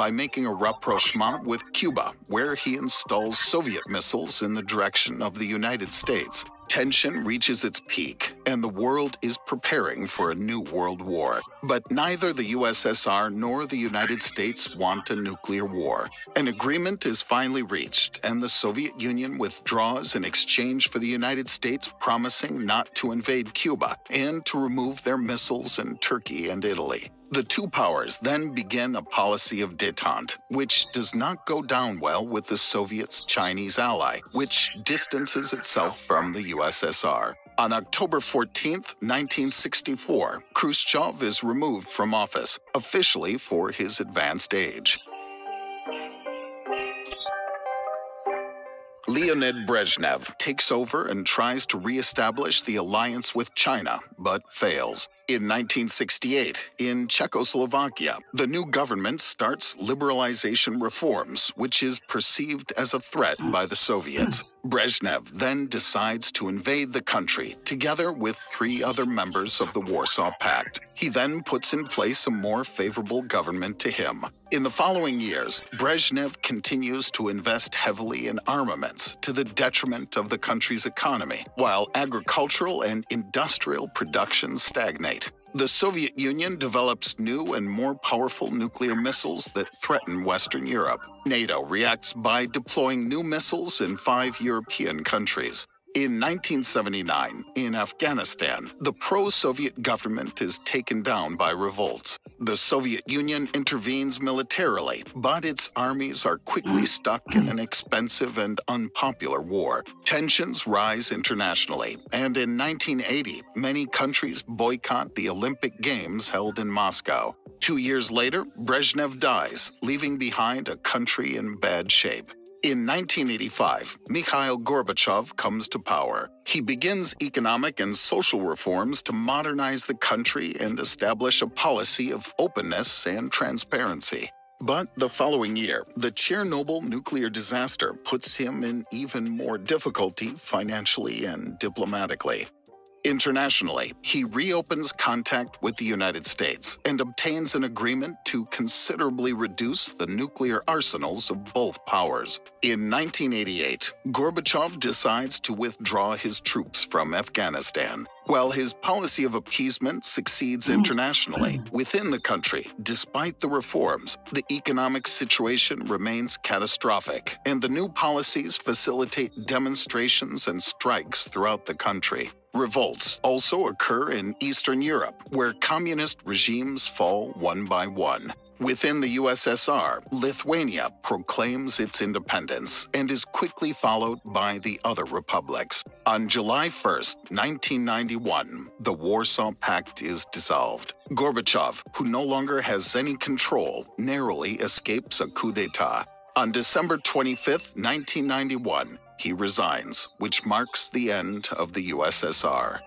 by making a rapprochement with Cuba, where he installs Soviet missiles in the direction of the United States. Tension reaches its peak, and the world is preparing for a new world war. But neither the USSR nor the United States want a nuclear war. An agreement is finally reached, and the Soviet Union withdraws in exchange for the United States promising not to invade Cuba and to remove their missiles in Turkey and Italy. The two powers then begin a policy of détente, which does not go down well with the Soviets' Chinese ally, which distances itself from the USSR. On October 14, 1964, Khrushchev is removed from office, officially for his advanced age. Leonid Brezhnev takes over and tries to re-establish the alliance with China, but fails. In 1968, in Czechoslovakia, the new government starts liberalization reforms, which is perceived as a threat by the Soviets. Brezhnev then decides to invade the country, together with 3 other members of the Warsaw Pact. He then puts in place a more favorable government to him. In the following years, Brezhnev continues to invest heavily in armaments to the detriment of the country's economy, while agricultural and industrial production stagnate. The Soviet Union develops new and more powerful nuclear missiles that threaten Western Europe. NATO reacts by deploying new missiles in 5 European countries. In 1979, in Afghanistan, the pro-Soviet government is taken down by revolts. The Soviet Union intervenes militarily, but its armies are quickly stuck in an expensive and unpopular war. Tensions rise internationally, and in 1980, many countries boycott the Olympic Games held in Moscow. 2 years later, Brezhnev dies, leaving behind a country in bad shape. In 1985, Mikhail Gorbachev comes to power. He begins economic and social reforms to modernize the country and establish a policy of openness and transparency. But the following year, the Chernobyl nuclear disaster puts him in even more difficulty financially and diplomatically. Internationally, he reopens contact with the United States and obtains an agreement to considerably reduce the nuclear arsenals of both powers. In 1988, Gorbachev decides to withdraw his troops from Afghanistan. While his policy of appeasement succeeds internationally, within the country, despite the reforms, the economic situation remains catastrophic, and the new policies facilitate demonstrations and strikes throughout the country. Revolts also occur in Eastern Europe, where communist regimes fall one by one. Within the USSR, Lithuania proclaims its independence and is quickly followed by the other republics. On July 1, 1991, the Warsaw Pact is dissolved. Gorbachev, who no longer has any control, narrowly escapes a coup d'etat. On December 25, 1991, he resigns, which marks the end of the USSR.